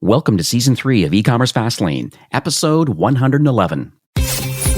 Welcome to Season 3 of E-Commerce Fastlane, Episode 111.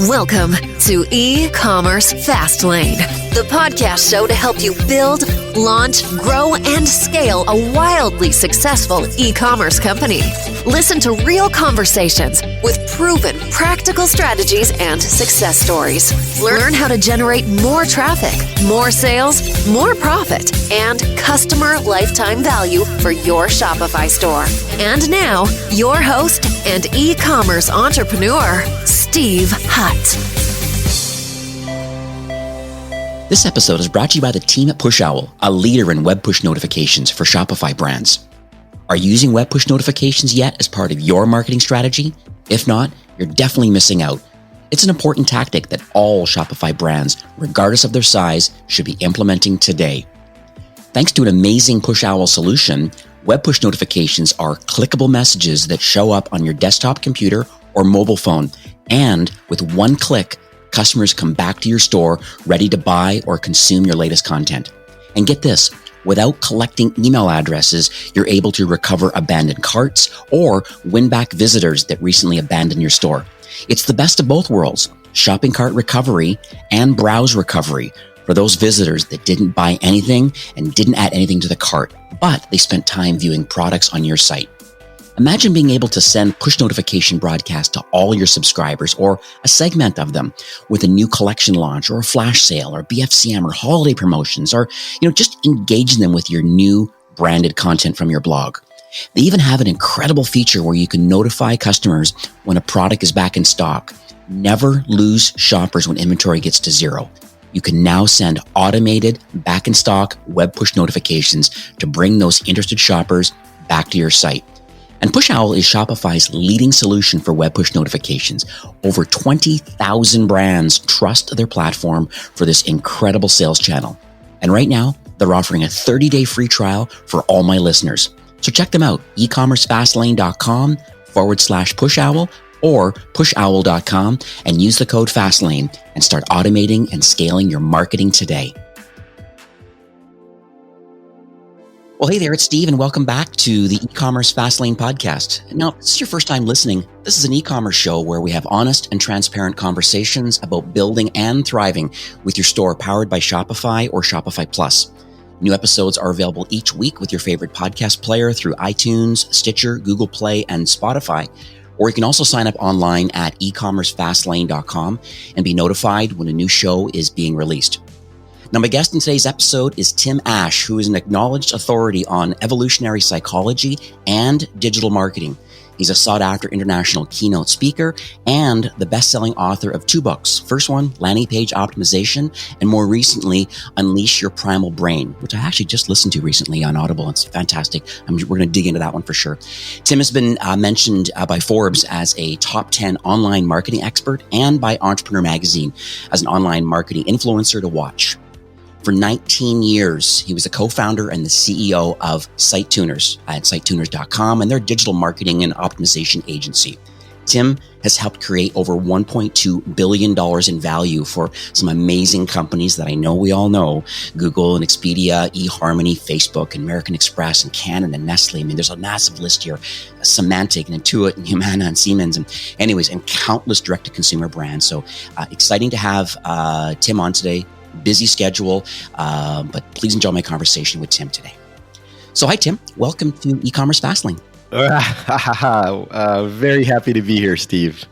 Welcome to E-Commerce Fastlane, the podcast show to help you build, launch, grow, and scale a wildly successful e-commerce company. Listen to real conversations with proven practical strategies and success stories. Learn how to generate more traffic, more sales, more profit, and customer lifetime value for your Shopify store. And now, your host and e-commerce entrepreneur, Steve Hutt. This episode is brought to you by the team at PushOwl, a leader in web push notifications for Shopify brands. Are you using web push notifications yet as part of your marketing strategy? If not, you're definitely missing out. It's an important tactic that all Shopify brands, regardless of their size, should be implementing today. Thanks to an amazing PushOwl solution, web push notifications are clickable messages that show up on your desktop computer or mobile phone. And with one click, customers come back to your store ready to buy or consume your latest content. And get this, without collecting email addresses, you're able to recover abandoned carts or win back visitors that recently abandoned your store. It's the best of both worlds, shopping cart recovery and browse recovery for those visitors that didn't buy anything and didn't add anything to the cart, but they spent time viewing products on your site. Imagine being able to send push notification broadcasts to all your subscribers or a segment of them with a new collection launch or a flash sale or BFCM or holiday promotions or, just engaging them with your new branded content from your blog. They even have an incredible feature where you can notify customers when a product is back in stock. Never lose shoppers when inventory gets to zero. You can now send automated back in stock web push notifications to bring those interested shoppers back to your site. And PushOwl is Shopify's leading solution for web push notifications. Over 20,000 brands trust their platform for this incredible sales channel. And right now, they're offering a 30-day free trial for all my listeners. So check them out, ecommercefastlane.com/PushOwl or pushowl.com and use the code FASTLANE and start automating and scaling your marketing today. Well, hey there, it's Steve, and welcome back to the E-Commerce Fastlane podcast. Now, if this is your first time listening, this is an e-commerce show where we have honest and transparent conversations about building and thriving with your store powered by Shopify or Shopify Plus. New episodes are available each week with your favorite podcast player through iTunes, Stitcher, Google Play, and Spotify. Or you can also sign up online at ecommercefastlane.com and be notified when a new show is being released. Now, my guest in today's episode is Tim Ash, who is an acknowledged authority on evolutionary psychology and digital marketing. He's a sought-after international keynote speaker and the best-selling author of 2 books. First one, Landing Page Optimization, and more recently, Unleash Your Primal Brain, which I actually just listened to recently on Audible. It's fantastic. We're going to dig into that one for sure. Tim has been mentioned by Forbes as a top 10 online marketing expert and by Entrepreneur Magazine as an online marketing influencer to watch. For 19 years, he was a co-founder and the CEO of SiteTuners at SiteTuners.com and their digital marketing and optimization agency. Tim has helped create over $1.2 billion in value for some amazing companies that I know we all know, Google and Expedia, eHarmony, Facebook, and American Express, and Canon and Nestle. I mean, there's a massive list here, Symantec and Intuit and Humana and Siemens, and countless direct-to-consumer brands. So exciting to have Tim on today. Busy schedule, but please enjoy my conversation with Tim today. So hi, Tim. Welcome to E-Commerce Fastlane. Very happy to be here, Steve.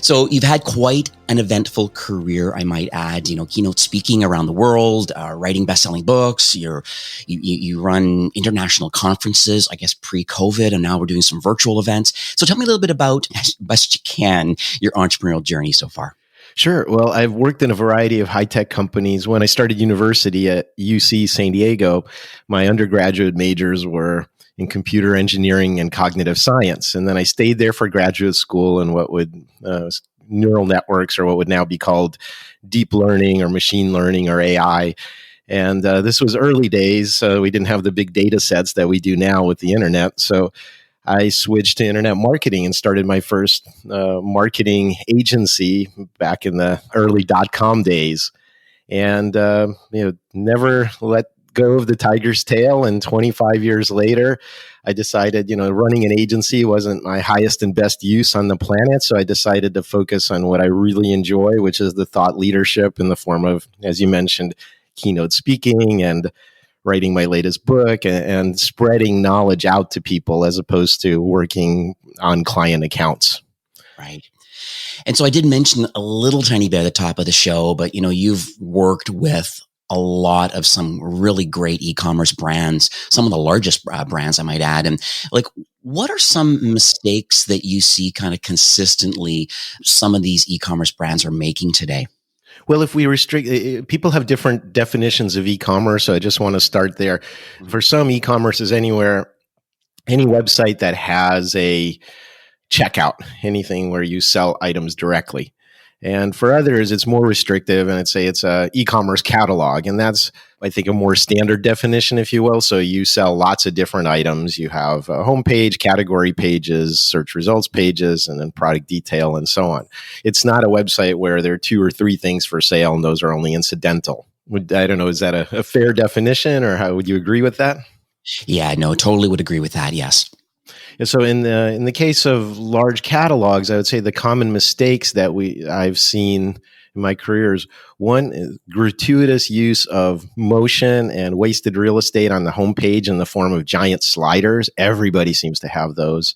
So you've had quite an eventful career, I might add, keynote speaking around the world, writing best-selling books. You run international conferences, I guess pre-COVID, and now we're doing some virtual events. So tell me a little bit about, as best you can, your entrepreneurial journey so far. Sure. Well, I've worked in a variety of high-tech companies. When I started university at UC San Diego, my undergraduate majors were in computer engineering and cognitive science. And then I stayed there for graduate school in what would neural networks, or what would now be called deep learning or machine learning or AI. And this was early days. We didn't have the big data sets that we do now with the internet. So I switched to internet marketing and started my first marketing agency back in the early .com days, and never let go of the tiger's tail. And 25 years later, I decided, running an agency wasn't my highest and best use on the planet. So I decided to focus on what I really enjoy, which is the thought leadership in the form of, as you mentioned, keynote speaking and writing my latest book and spreading knowledge out to people as opposed to working on client accounts. Right. And so I did mention a little tiny bit at the top of the show, but you've worked with a lot of some really great e-commerce brands, some of the largest brands, I might add. And what are some mistakes that you see kind of consistently some of these e-commerce brands are making today? Well, if we restrict, people have different definitions of e-commerce. So I just want to start there. Mm-hmm. For some, e-commerce is any website that has a checkout, anything where you sell items directly. And for others, it's more restrictive, and I'd say it's a e-commerce catalog. And that's, I think, a more standard definition, if you will. So you sell lots of different items. You have a homepage, category pages, search results pages, and then product detail, and so on. It's not a website where there are 2 or 3 things for sale, and those are only incidental. I don't know, is that a fair definition, or how would you agree with that? Yeah, no, totally would agree with that, yes. And so in the case of large catalogs, I would say the common mistakes that I've seen in my career is, one, is gratuitous use of motion and wasted real estate on the homepage in the form of giant sliders. Everybody seems to have those.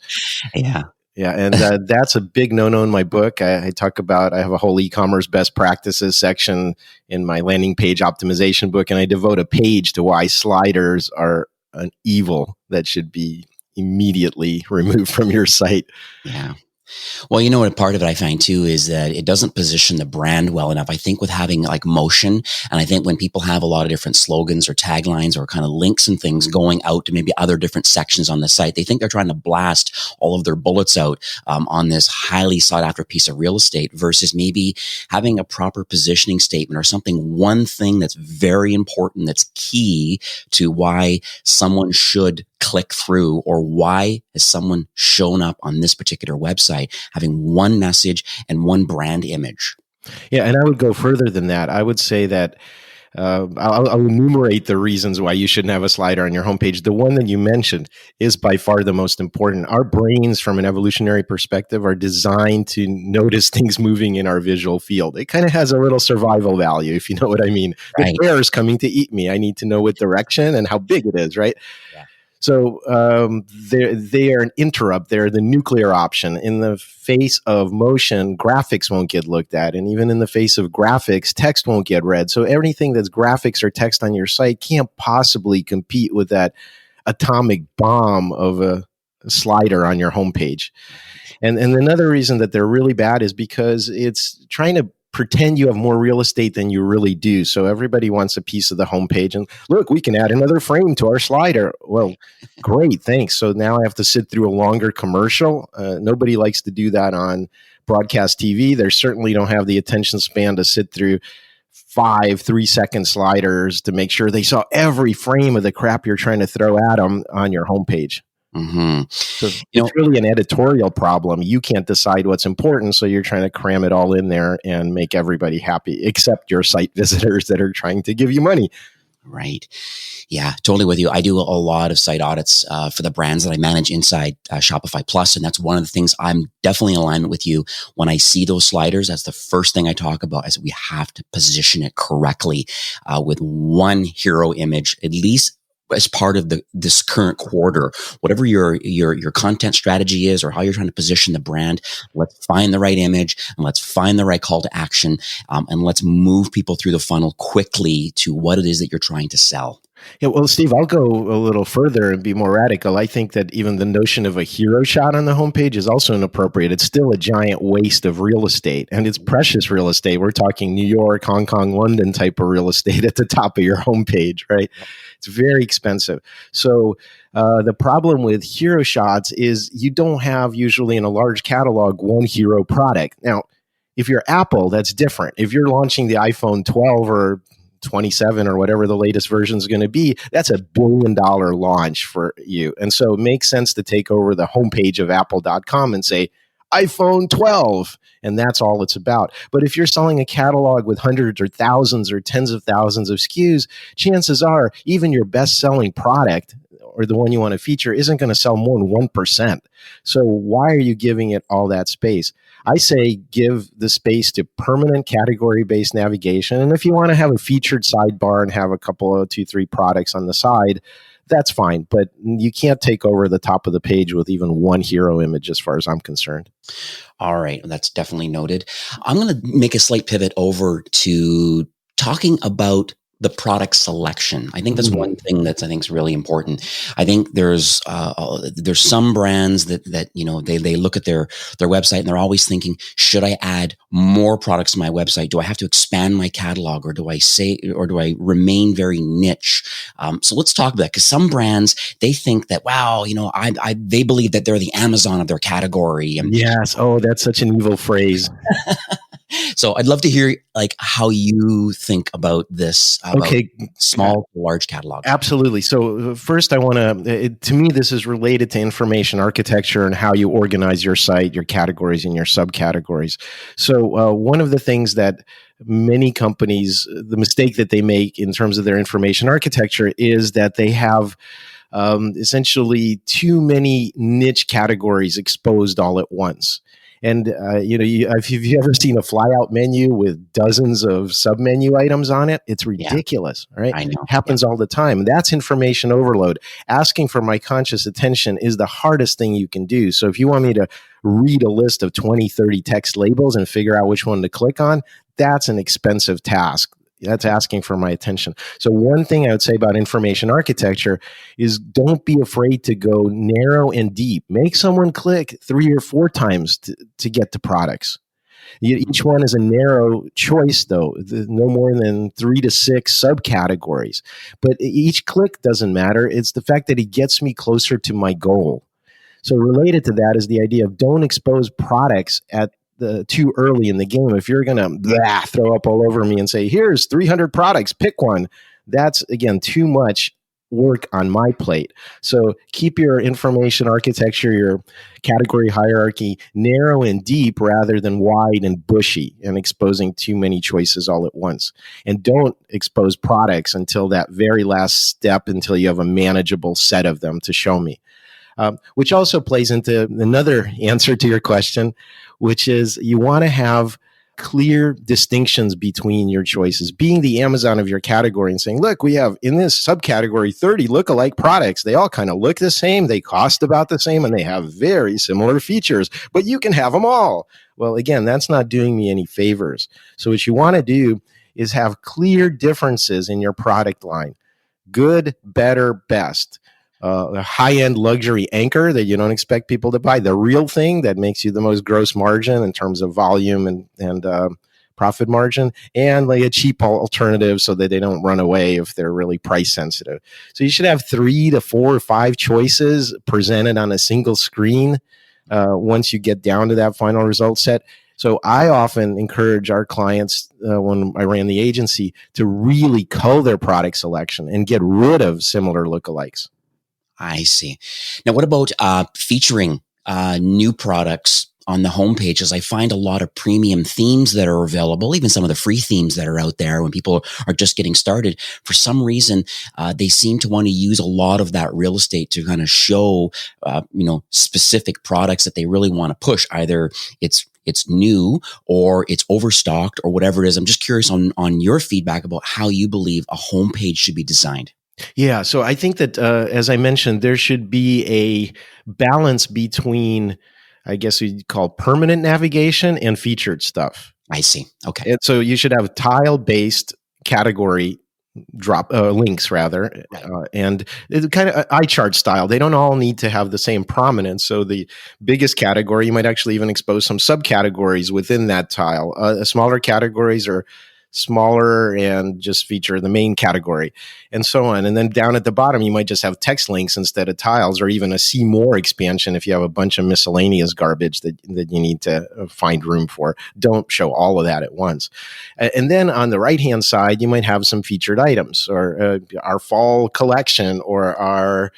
Yeah. Yeah, and that's a big no-no in my book. I talk about, I have a whole e-commerce best practices section in my landing page optimization book, and I devote a page to why sliders are an evil that should be immediately removed from your site. Yeah. Well, what part of it I find too is that it doesn't position the brand well enough. I think with having motion, and I think when people have a lot of different slogans or taglines or kind of links and things going out to maybe other different sections on the site, they think they're trying to blast all of their bullets out on this highly sought after piece of real estate, versus maybe having a proper positioning statement or something, one thing that's very important, that's key to why someone should click through, or why has someone shown up on this particular website, having one message and one brand image. Yeah, and I would go further than that. I would say that I'll enumerate the reasons why you shouldn't have a slider on your homepage. The one that you mentioned is by far the most important. Our brains, from an evolutionary perspective, are designed to notice things moving in our visual field. It kind of has a little survival value, if you know what I mean. Right. The bear is coming to eat me. I need to know what direction and how big it is, right? Yeah. So they are an interrupt. They're the nuclear option. In the face of motion, graphics won't get looked at. And even in the face of graphics, text won't get read. So anything that's graphics or text on your site can't possibly compete with that atomic bomb of a slider on your homepage. And another reason that they're really bad is because it's trying to pretend you have more real estate than you really do. So everybody wants a piece of the homepage, and look, we can add another frame to our slider. Well, great, thanks. So now I have to sit through a longer commercial. Nobody likes to do that on broadcast TV. They certainly don't have the attention span to sit through 5 3-second sliders to make sure they saw every frame of the crap you're trying to throw at them on your homepage. Mm-hmm. So it's really an editorial problem. You can't decide what's important, so you're trying to cram it all in there and make everybody happy, except your site visitors that are trying to give you money. Right. Yeah, totally with you. I do a lot of site audits for the brands that I manage inside Shopify Plus, and that's one of the things I'm definitely in alignment with you. When I see those sliders, that's the first thing I talk about, is we have to position it correctly with one hero image, at least as part of this current quarter. Whatever your content strategy is, or how you're trying to position the brand, let's find the right image, and let's find the right call to action, and let's move people through the funnel quickly to what it is that you're trying to sell. Yeah, well, Steve, I'll go a little further and be more radical. I think that even the notion of a hero shot on the homepage is also inappropriate. It's still a giant waste of real estate, and it's precious real estate. We're talking New York, Hong Kong, London type of real estate at the top of your homepage, right? It's very expensive. So the problem with hero shots is you don't have, usually in a large catalog, one hero product. Now, if you're Apple, that's different. If you're launching the iPhone 12 or 27 or whatever the latest version is going to be, that's $1 billion launch for you. And so it makes sense to take over the homepage of apple.com and say, iPhone 12. And that's all it's about. But if you're selling a catalog with hundreds or thousands or tens of thousands of SKUs, chances are even your best-selling product or the one you want to feature isn't going to sell more than 1%. So why are you giving it all that space? I say give the space to permanent category-based navigation. And if you want to have a featured sidebar and have a couple of 2-3 products on the side, that's fine. But you can't take over the top of the page with even one hero image as far as I'm concerned. All right. That's definitely noted. I'm going to make a slight pivot over to talking about the product selection. I think that's one thing that's I think is really important. I think there's some brands that they look at their website and they're always thinking, should I add more products to my website? Do I have to expand my catalog, or do I remain very niche? So let's talk about that, because some brands, they think that, wow, they believe that they're the Amazon of their category. And yes. Oh, that's such an evil phrase. So I'd love to hear how you think about this, about small to large catalog. Absolutely. So first I want to me, this is related to information architecture and how you organize your site, your categories and your subcategories. So one of the things that many companies, the mistake that they make in terms of their information architecture is that they have essentially too many niche categories exposed all at once. And, if you've ever seen a fly-out menu with dozens of sub-menu items on it, it's ridiculous, right? I know. It happens all the time. That's information overload. Asking for my conscious attention is the hardest thing you can do. So if you want me to read a list of 20, 30 text labels and figure out which one to click on, that's an expensive task. That's asking for my attention. So one thing I would say about information architecture is don't be afraid to go narrow and deep. Make someone click 3 or 4 times to get to products. Each one is a narrow choice, though, no more than 3 to 6 subcategories. But each click doesn't matter. It's the fact that it gets me closer to my goal. So related to that is the idea of don't expose products at too early in the game. If you're going to throw up all over me and say, here's 300 products, pick one, that's, again, too much work on my plate. So keep your information architecture, your category hierarchy narrow and deep rather than wide and bushy and exposing too many choices all at once. And don't expose products until that very last step, until you have a manageable set of them to show me. Which also plays into another answer to your question, which is you want to have clear distinctions between your choices. Being the Amazon of your category and saying, look, we have in this subcategory 30 lookalike products. They all kind of look the same. They cost about the same, and they have very similar features, but you can have them all. Well, again, that's not doing me any favors. So what you want to do is have clear differences in your product line. Good, better, best. A high-end luxury anchor that you don't expect people to buy, the real thing that makes you the most gross margin in terms of volume and profit margin, and like a cheap alternative so that they don't run away if they're really price sensitive. So you should have 3 to 4 or 5 choices presented on a single screen once you get down to that final result set. So I often encourage our clients when I ran the agency to really cull their product selection and get rid of similar lookalikes. I see. Now, what about featuring new products on the home pages? I find a lot of premium themes that are available, even some of the free themes that are out there when people are just getting started. For some reason, they seem to want to use a lot of that real estate to kind of show, specific products that they really want to push. Either it's new or it's overstocked or whatever it is. I'm just curious on your feedback about how you believe a homepage should be designed. Yeah, so I think that, as I mentioned, there should be a balance between, I guess we'd call permanent navigation and featured stuff. I see. Okay. And so you should have tile-based category links, rather, Right. and it's kind of eye chart style. They don't all need to have the same prominence. So the biggest category, you might actually even expose some subcategories within that tile. Smaller categories are smaller and just feature the main category and so on. And then down at the bottom, you might just have text links instead of tiles, or even a see more expansion if you have a bunch of miscellaneous garbage that you need to find room for. Don't show all of that at once. And then on the right-hand side, you might have some featured items, or our fall collection, or our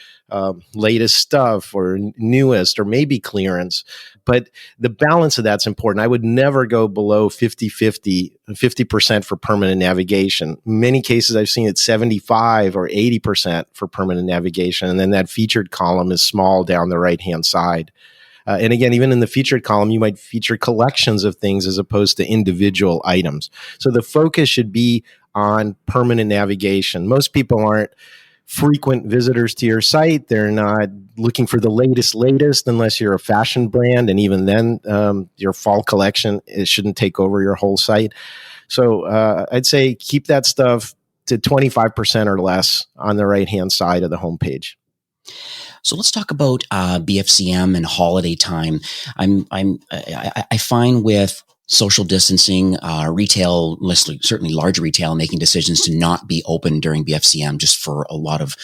latest stuff or newest or maybe clearance. But the balance of that's important. I would never go below 50% for permanent navigation. In many cases, I've seen it 75 or 80% for permanent navigation. And then that featured column is small down the right-hand side. And again, even in the featured column, you might feature collections of things as opposed to individual items. So the focus should be on permanent navigation. Most people aren't frequent visitors to your site. They're not looking for the latest unless you're a fashion brand. And even then, your fall collection, it shouldn't take over your whole site. So I'd say keep that stuff to 25% or less on the right-hand side of the homepage. So let's talk about BFCM and holiday time. I find with social distancing, retail, certainly large retail, making decisions to not be open during BFCM just for a lot of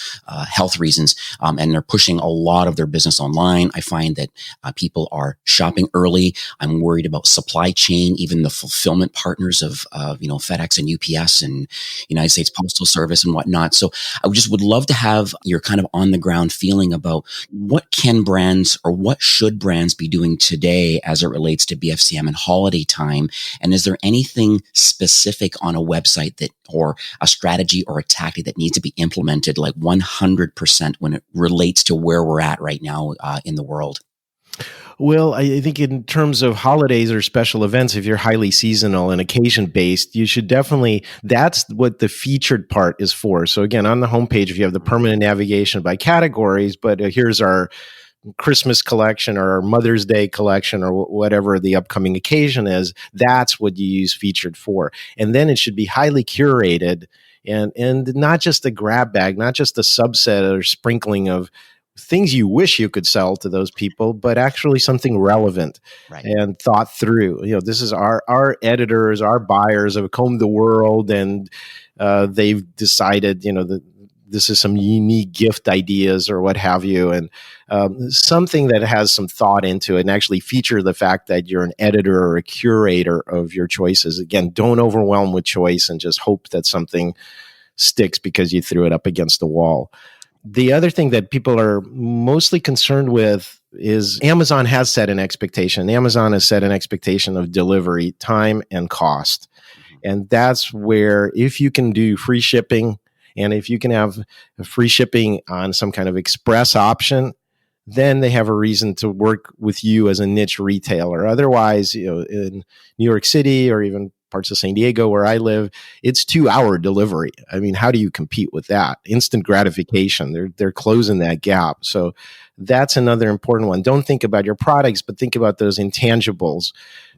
health reasons, and they're pushing a lot of their business online. I find that people are shopping early. I'm worried about supply chain, even the fulfillment partners of FedEx and UPS and United States Postal Service and whatnot. So I would love to have your kind of on the ground feeling about what can brands or what should brands be doing today as it relates to BFCM and holiday time. And is there anything specific on a website that, or a strategy or a tactic that needs to be implemented like 100% when it relates to where we're at right now in the world? Well, I think in terms of holidays or special events, if you're highly seasonal and occasion-based, you should definitely, that's what the featured part is for. So again, on the homepage, if you have the permanent navigation by categories, but here's our Christmas collection or our Mother's Day collection or whatever the upcoming occasion is, that's what you use featured for. And then it should be highly curated and not just a grab bag, not just a subset or sprinkling of things you wish you could sell to those people, but actually something relevant and thought through. This is our editors, our buyers have combed the world and they've decided, that this is some unique gift ideas or what have you, and something that has some thought into it and actually feature the fact that you're an editor or a curator of your choices. Again, don't overwhelm with choice and just hope that something sticks because you threw it up against the wall. The other thing that people are mostly concerned with is Amazon has set an expectation. Amazon has set an expectation of delivery time and cost. And that's where if you can do free shipping, and if you can have free shipping on some kind of express option, then they have a reason to work with you as a niche retailer. Otherwise, in New York City or even parts of San Diego where I live, it's 2-hour delivery. I mean, how do you compete with that? Instant gratification. They're closing that gap. So that's another important one. Don't think about your products, but think about those intangibles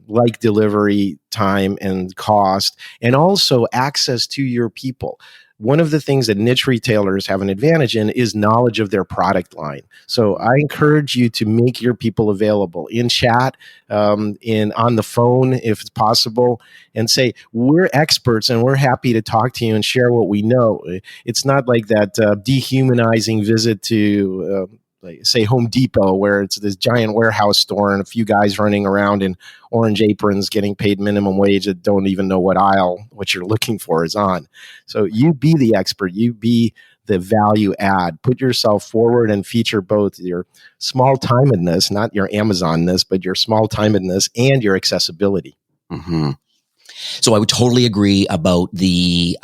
like delivery time and cost, and also access to your people. One of the things that niche retailers have an advantage in is knowledge of their product line. So I encourage you to make your people available in chat, on the phone if it's possible, and say, we're experts and we're happy to talk to you and share what we know. It's not like that dehumanizing visit to say Home Depot, where it's this giant warehouse store and a few guys running around in orange aprons getting paid minimum wage that don't even know what aisle what you're looking for is on. So you be the expert, you be the value add, put yourself forward and feature both your small-timedness, not your Amazonness, but your small-timedness and your accessibility. Mm-hmm. So I would totally agree about the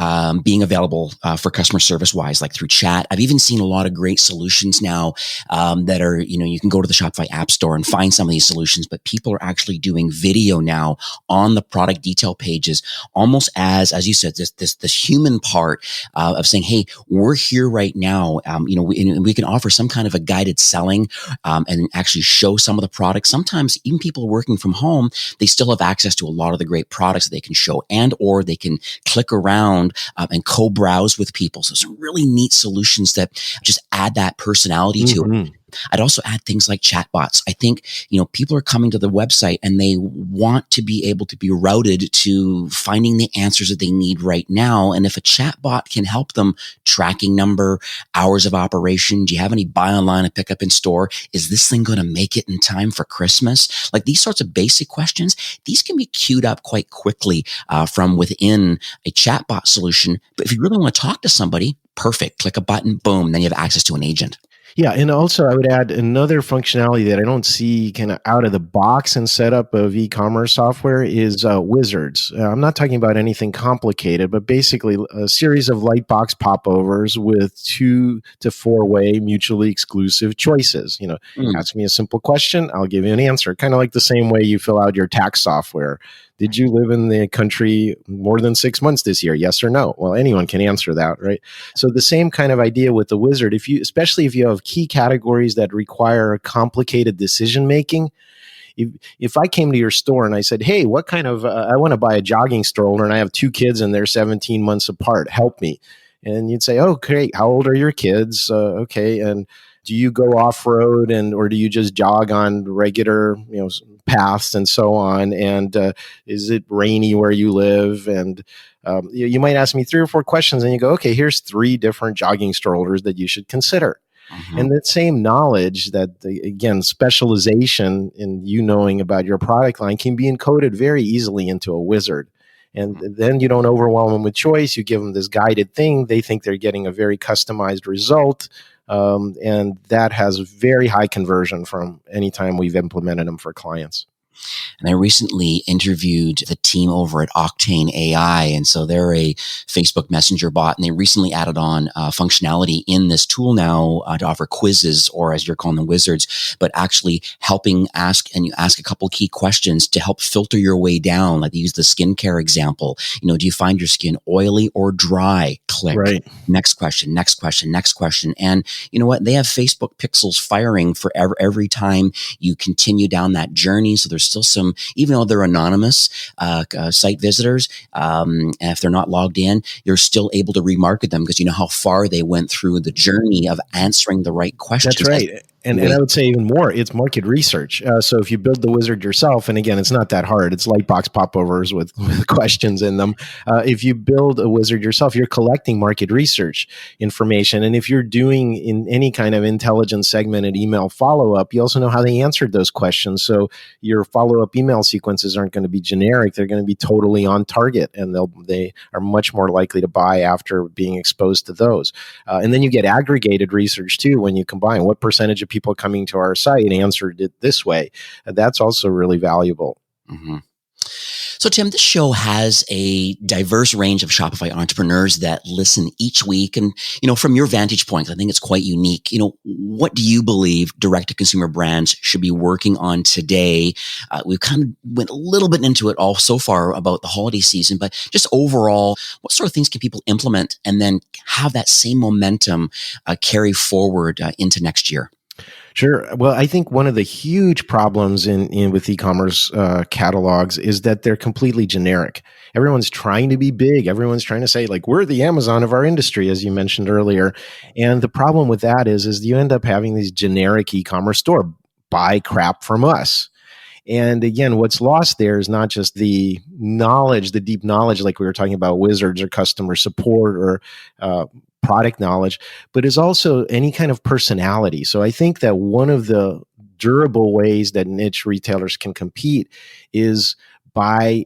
being available for customer service wise, like through chat. I've even seen a lot of great solutions now that are, you can go to the Shopify App Store and find some of these solutions, but people are actually doing video now on the product detail pages, almost as you said, this human part of saying, hey, we're here right now. We can offer some kind of a guided selling and actually show some of the products. Sometimes even people working from home, they still have access to a lot of the great products that they can show, and or they can click around and co-browse with people. So some really neat solutions that just add that personality to it. I'd also add things like chatbots. I think, people are coming to the website and they want to be able to be routed to finding the answers that they need right now. And if a chatbot can help them, tracking number, hours of operation, do you have any buy online and pick up in store? Is this thing going to make it in time for Christmas? Like these sorts of basic questions, these can be queued up quite quickly from within a chatbot solution. But if you really want to talk to somebody, perfect. Click a button, boom, then you have access to an agent. Yeah, and also I would add another functionality that I don't see kind of out of the box and setup of e-commerce software is wizards. I'm not talking about anything complicated, but basically a series of lightbox popovers with 2 to 4 way mutually exclusive choices. Mm. Ask me a simple question, I'll give you an answer. Kind of like the same way you fill out your tax software. Did you live in the country more than 6 months this year? Yes or no? Well, anyone can answer that, right? So the same kind of idea with the wizard, especially if you have key categories that require complicated decision making. If I came to your store and I said, hey, what kind of, I want to buy a jogging stroller and I have 2 kids and they're 17 months apart, help me. And you'd say, oh, great. How old are your kids? Okay. And do you go off road or do you just jog on regular, paths and so on? And is it rainy where you live? And you might ask me 3 or 4 questions and you go, okay, here's 3 different jogging strollers that you should consider. Mhm. And that same knowledge again, specialization in knowing about your product line can be encoded very easily into a wizard. And then you don't overwhelm them with choice. You give them this guided thing. They think they're getting a very customized result. And that has very high conversion from any time we've implemented them for clients. And I recently interviewed the team over at Octane AI. And so they're a Facebook Messenger bot. And they recently added on functionality in this tool now to offer quizzes, or as you're calling them, wizards, but actually helping you ask a couple key questions to help filter your way down. Like they use the skincare example. Do you find your skin oily or dry? Click. Right. Next question, next question, next question. And you know what? They have Facebook pixels firing for every time you continue down that journey. So there's still some, even though they're anonymous site visitors, and if they're not logged in, you're still able to remarket them because you know how far they went through the journey of answering the right questions. That's right. And I would say even more, it's market research. So if you build the wizard yourself, and again, it's not that hard. It's lightbox popovers with questions in them. If you build a wizard yourself, you're collecting market research information. And if you're doing in any kind of intelligent segmented email follow-up, you also know how they answered those questions. So your follow-up email sequences aren't going to be generic. They're going to be totally on target, and they are much more likely to buy after being exposed to those. And then you get aggregated research too when you combine what percentage of people coming to our site answered it this way. That's also really valuable. Mm-hmm. So, Tim, this show has a diverse range of Shopify entrepreneurs that listen each week. And, from your vantage point, I think it's quite unique. What do you believe direct-to-consumer brands should be working on today? We've kind of went a little bit into it all so far about the holiday season, but just overall, what sort of things can people implement and then have that same momentum carry forward into next year? Sure. Well, I think one of the huge problems with e-commerce catalogs is that they're completely generic. Everyone's trying to be big. Everyone's trying to say, like, we're the Amazon of our industry, as you mentioned earlier. And the problem with that is you end up having these generic e-commerce store, buy crap from us. And again, what's lost there is not just the knowledge, the deep knowledge, like we were talking about wizards or customer support or product knowledge, but is also any kind of personality. So I think that one of the durable ways that niche retailers can compete is by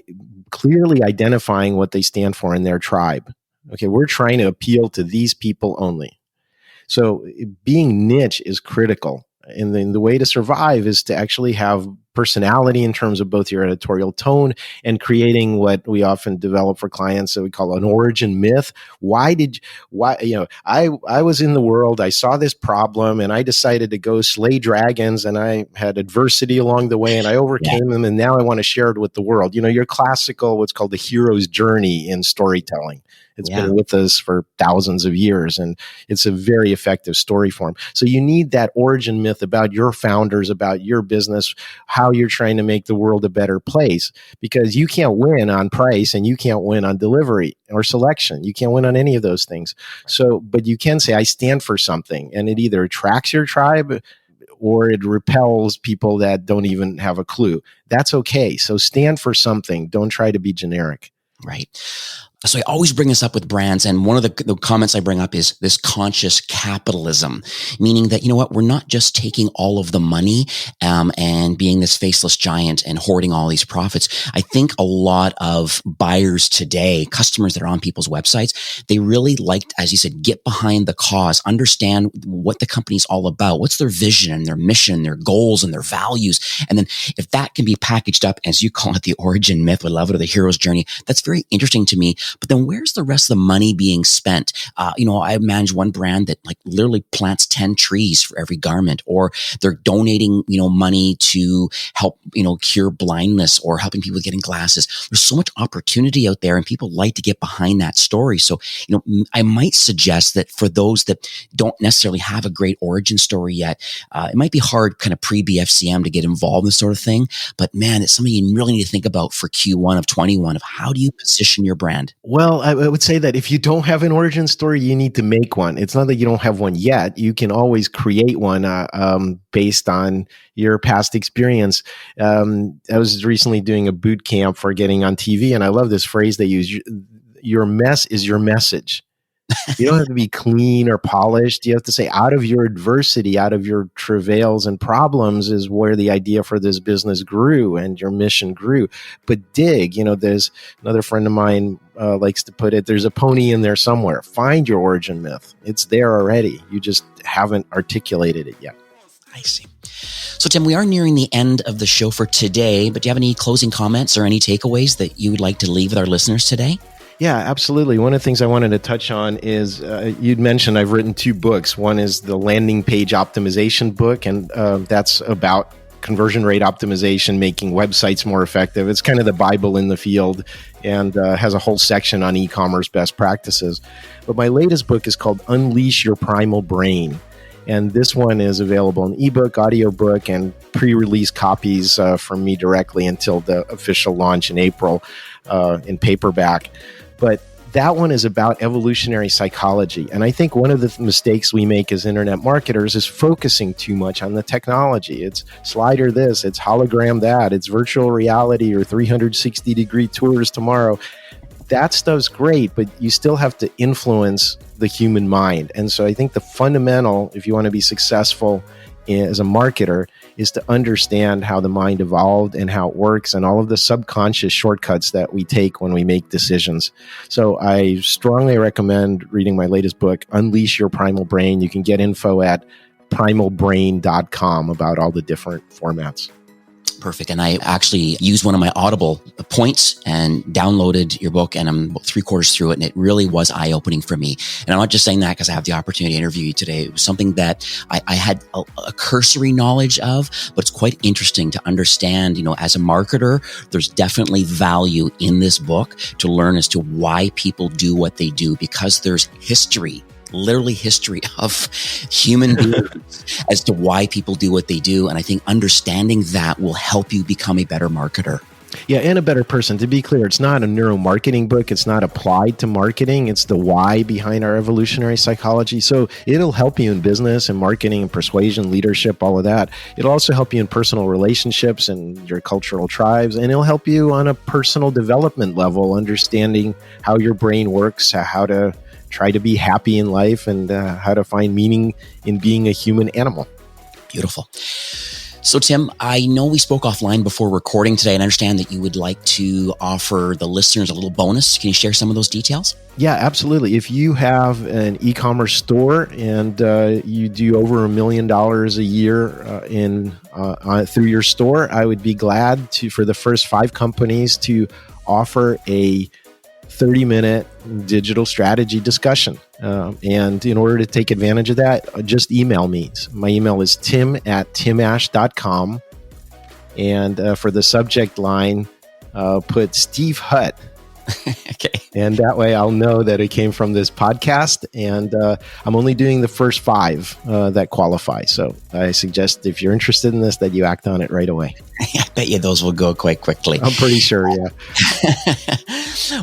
clearly identifying what they stand for in their tribe. Okay, we're trying to appeal to these people only. So being niche is critical. And then the way to survive is to actually have personality in terms of both your editorial tone and creating what we often develop for clients that we call an origin myth. I was in the world, I saw this problem and I decided to go slay dragons, and I had adversity along the way and I overcame them, and now I want to share it with the world. Your classical, what's called the hero's journey in storytelling. It's been with us for thousands of years, and it's a very effective story form. So you need that origin myth about your founders, about your business, how you're trying to make the world a better place, because you can't win on price and you can't win on delivery or selection. You can't win on any of those things. So, but you can say, I stand for something, and it either attracts your tribe or it repels people that don't even have a clue. That's okay. So stand for something. Don't try to be generic. Right. So I always bring this up with brands. And one of the comments I bring up is this conscious capitalism, meaning that, you know what, we're not just taking all of the money, and being this faceless giant and hoarding all these profits. I think a lot of buyers today, customers that are on people's websites, they really like, as you said, get behind the cause, understand what the company's all about. What's their vision and their mission, their goals and their values. And then if that can be packaged up, as you call it, the origin myth, we love it, or the hero's journey, that's very interesting to me. But then where's the rest of the money being spent? I manage one brand that like literally plants 10 trees for every garment, or they're donating, money to help, cure blindness, or helping people getting glasses. There's so much opportunity out there, and people like to get behind that story. So, I might suggest that for those that don't necessarily have a great origin story yet, it might be hard kind of pre-BFCM to get involved in this sort of thing. But man, it's something you really need to think about for Q1 of 21 of how do you position your brand? Well, I would say that if you don't have an origin story, you need to make one. It's not that you don't have one yet. You can always create one based on your past experience. I was recently doing a boot camp for getting on TV, and I love this phrase they use: your mess is your message. You don't have to be clean or polished. You have to say, out of your adversity, out of your travails and problems is where the idea for this business grew and your mission grew. But dig, there's another friend of mine likes to put it, there's a pony in there somewhere. Find your origin myth. It's there already. You just haven't articulated it yet. I see. So Tim, we are nearing the end of the show for today, but do you have any closing comments or any takeaways that you would like to leave with our listeners today? Yeah, absolutely. One of the things I wanted to touch on is you'd mentioned I've written 2 books. One is the landing page optimization book, and that's about conversion rate optimization, making websites more effective. It's kind of the Bible in the field, and has a whole section on e-commerce best practices. But my latest book is called Unleash Your Primal Brain. And this one is available in ebook, audiobook, and pre-release copies from me directly until the official launch in April in paperback. But that one is about evolutionary psychology. And I think one of the mistakes we make as internet marketers is focusing too much on the technology. It's slider this, it's hologram that, it's virtual reality or 360-degree tours tomorrow. That stuff's great, but you still have to influence the human mind. And so I think the fundamental, if you want to be successful as a marketer, is to understand how the mind evolved and how it works and all of the subconscious shortcuts that we take when we make decisions. So I strongly recommend reading my latest book, Unleash Your Primal Brain. You can get info at primalbrain.com about all the different formats. Perfect. And I actually used one of my Audible points and downloaded your book, and I'm about 3/4 through it. And it really was eye-opening for me. And I'm not just saying that because I have the opportunity to interview you today. It was something that I had a cursory knowledge of, but it's quite interesting to understand, as a marketer, there's definitely value in this book to learn as to why people do what they do, because there's history, literally history of human beings as to why people do what they do. And I think understanding that will help you become a better marketer. Yeah, and a better person. To be clear, it's not a neuromarketing book. It's not applied to marketing. It's the why behind our evolutionary psychology. So it'll help you in business and marketing and persuasion, leadership, all of that. It'll also help you in personal relationships and your cultural tribes. And it'll help you on a personal development level, understanding how your brain works, how to try to be happy in life, and how to find meaning in being a human animal. Beautiful. So Tim, I know we spoke offline before recording today, and I understand that you would like to offer the listeners a little bonus. Can you share some of those details? Yeah, absolutely. If you have an e-commerce store and you do over $1 million a year through your store, I would be glad for the first 5 companies to offer a 30-minute digital strategy discussion. And in order to take advantage of that, just email me. My email is tim@timash.com. And for the subject line, put Steve Hutt. Okay. And that way I'll know that it came from this podcast. And I'm only doing the first 5 that qualify. So I suggest if you're interested in this, that you act on it right away. I bet you those will go quite quickly. I'm pretty sure, yeah.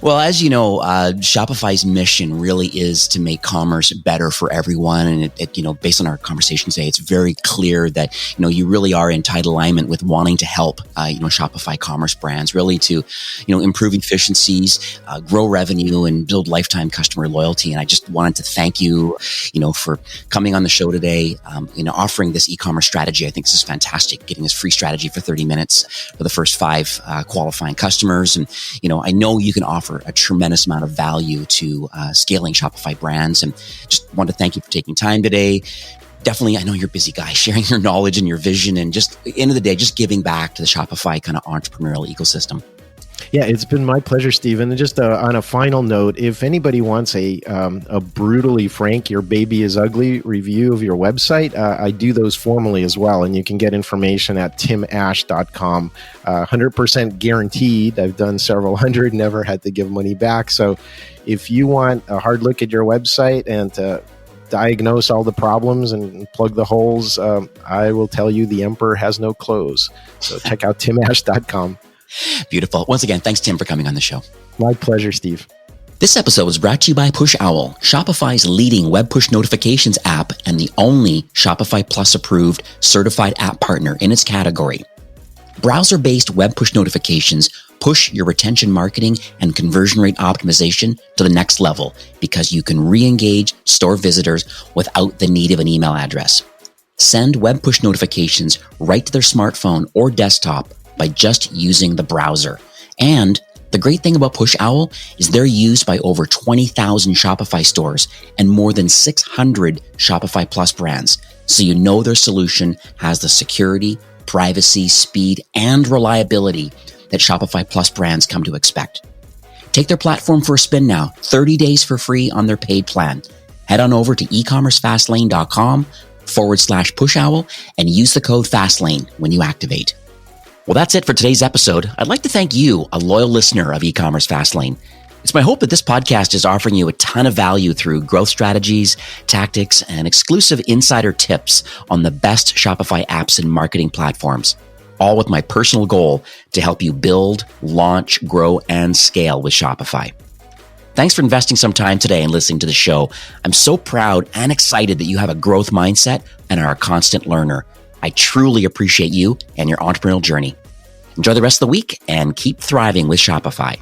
Well, as you know, Shopify's mission really is to make commerce better for everyone. And based on our conversation today, it's very clear that, you really are in tight alignment with wanting to help, Shopify commerce brands really to, improve efficiencies, grow revenue, and build lifetime customer loyalty. And I just wanted to thank you, for coming on the show today, offering this e-commerce strategy. I think this is fantastic, getting this free strategy for 30 minutes for the first 5 qualifying customers. And, I know you can offer a tremendous amount of value to scaling Shopify brands. And just want to thank you for taking time today. Definitely, I know you're a busy guy, sharing your knowledge and your vision, and just at the end of the day, just giving back to the Shopify kind of entrepreneurial ecosystem. Yeah, it's been my pleasure, Stephen. And just on a final note, if anybody wants a brutally frank, your baby is ugly review of your website, I do those formally as well. And you can get information at timash.com. 100% guaranteed. I've done several hundred, never had to give money back. So if you want a hard look at your website and to diagnose all the problems and plug the holes, I will tell you the emperor has no clothes. So check out timash.com. Beautiful. Once again, thanks, Tim, for coming on the show. My pleasure, Steve. This episode was brought to you by PushOwl, Shopify's leading web push notifications app and the only Shopify Plus approved certified app partner in its category. Browser-based web push notifications push your retention marketing and conversion rate optimization to the next level because you can re-engage store visitors without the need of an email address. Send web push notifications right to their smartphone or desktop by just using the browser. And the great thing about PushOwl is they're used by over 20,000 Shopify stores and more than 600 Shopify Plus brands. So you know their solution has the security, privacy, speed, and reliability that Shopify Plus brands come to expect. Take their platform for a spin now, 30 days for free on their paid plan. Head on over to ecommercefastlane.com/PushOwl and use the code FASTLANE when you activate. Well, that's it for today's episode. I'd like to thank you, a loyal listener of E-commerce Fastlane. It's my hope that this podcast is offering you a ton of value through growth strategies, tactics, and exclusive insider tips on the best Shopify apps and marketing platforms, all with my personal goal to help you build, launch, grow, and scale with Shopify. Thanks for investing some time today and listening to the show. I'm so proud and excited that you have a growth mindset and are a constant learner. I truly appreciate you and your entrepreneurial journey. Enjoy the rest of the week and keep thriving with Shopify.